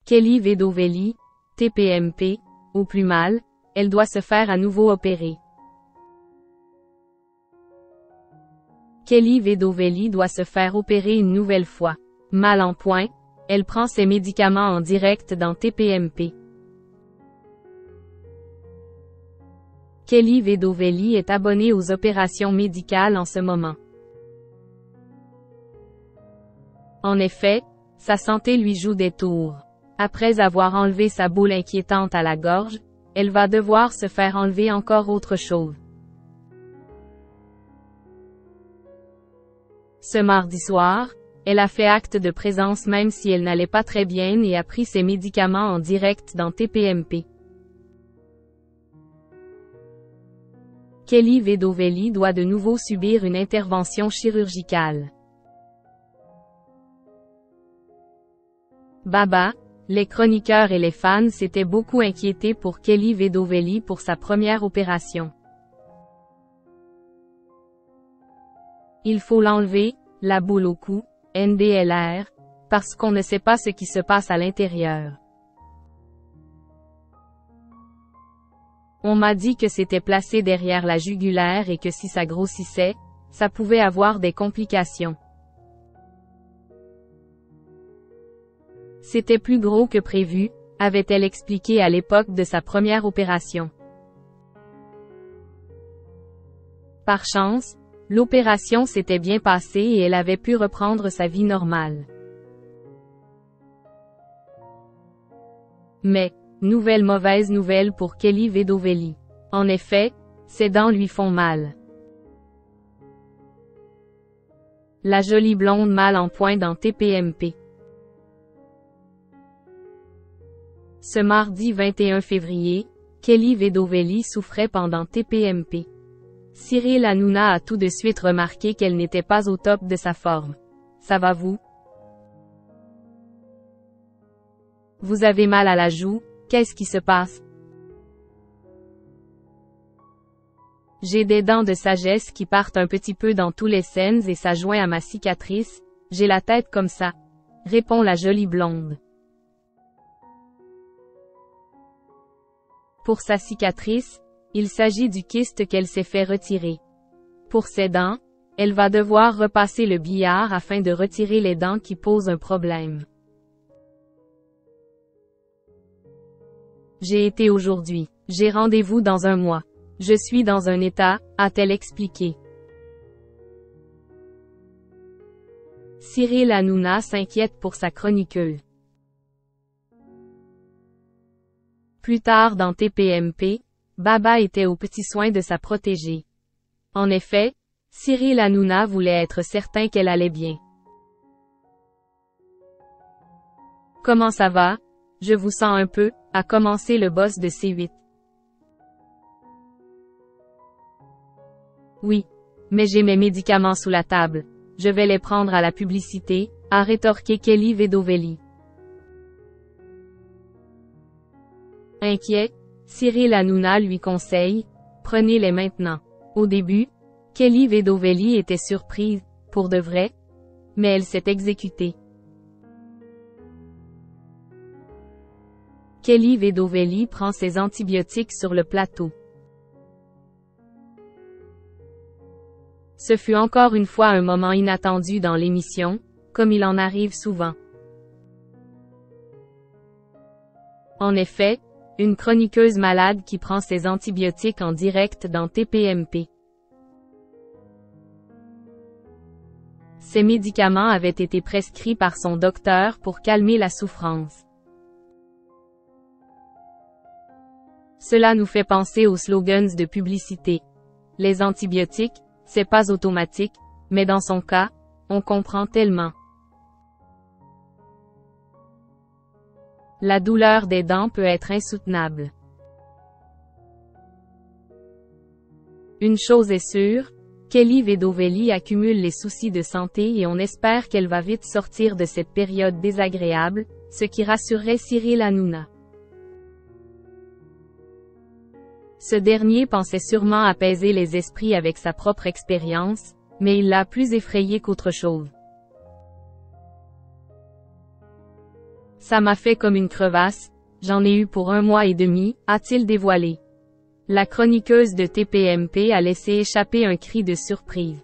Kelly Vedovelli, TPMP, au plus mal, elle doit se faire à nouveau opérer. Kelly Vedovelli doit se faire opérer une nouvelle fois. Mal en point, elle prend ses médicaments en direct dans TPMP. Kelly Vedovelli est abonnée aux opérations médicales en ce moment. En effet, sa santé lui joue des tours. Après avoir enlevé sa boule inquiétante à la gorge, elle va devoir se faire enlever encore autre chose. Ce mardi soir, elle a fait acte de présence même si elle n'allait pas très bien et a pris ses médicaments en direct dans TPMP. Kelly Vedovelli doit de nouveau subir une intervention chirurgicale. Baba, les chroniqueurs et les fans s'étaient beaucoup inquiétés pour Kelly Vedovelli pour sa première opération. Il faut l'enlever, la boule au cou, NDLR, parce qu'on ne sait pas ce qui se passe à l'intérieur. On m'a dit que c'était placé derrière la jugulaire et que si ça grossissait, ça pouvait avoir des complications. C'était plus gros que prévu, avait-elle expliqué à l'époque de sa première opération. Par chance, l'opération s'était bien passée et elle avait pu reprendre sa vie normale. Mais, mauvaise nouvelle pour Kelly Vedovelli. En effet, ses dents lui font mal. La jolie blonde mal en point dans TPMP. Ce mardi 21 février, Kelly Vedovelli souffrait pendant TPMP. Cyril Hanouna a tout de suite remarqué qu'elle n'était pas au top de sa forme. Ça va vous? Vous avez mal à la joue, qu'est-ce qui se passe? J'ai des dents de sagesse qui partent un petit peu dans tous les sens et ça joint à ma cicatrice, j'ai la tête comme ça, répond la jolie blonde. Pour sa cicatrice, il s'agit du kyste qu'elle s'est fait retirer. Pour ses dents, elle va devoir repasser le billard afin de retirer les dents qui posent un problème. J'ai été aujourd'hui. J'ai rendez-vous dans un mois. Je suis dans un état, a-t-elle expliqué. Cyril Hanouna s'inquiète pour sa chroniqueuse. Plus tard dans TPMP, Baba était aux petits soins de sa protégée. En effet, Cyril Hanouna voulait être certain qu'elle allait bien. Comment ça va? Je vous sens un peu, a commencé le boss de C8. Oui. Mais j'ai mes médicaments sous la table. Je vais les prendre à la publicité, a rétorqué Kelly Vedovelli. Inquiet, Cyril Hanouna lui conseille, prenez-les maintenant. Au début, Kelly Vedovelli était surprise, pour de vrai, mais elle s'est exécutée. Kelly Vedovelli prend ses antibiotiques sur le plateau. Ce fut encore une fois un moment inattendu dans l'émission, comme il en arrive souvent. En effet, une chroniqueuse malade qui prend ses antibiotiques en direct dans TPMP. Ces médicaments avaient été prescrits par son docteur pour calmer la souffrance. Cela nous fait penser aux slogans de publicité. Les antibiotiques, c'est pas automatique, mais dans son cas, on comprend tellement. La douleur des dents peut être insoutenable. Une chose est sûre, Kelly Vedovelli accumule les soucis de santé et on espère qu'elle va vite sortir de cette période désagréable, ce qui rassurerait Cyril Hanouna. Ce dernier pensait sûrement apaiser les esprits avec sa propre expérience, mais il l'a plus effrayé qu'autre chose. Ça m'a fait comme une crevasse, j'en ai eu pour 1 mois et demi, a-t-il dévoilé. La chroniqueuse de TPMP a laissé échapper un cri de surprise.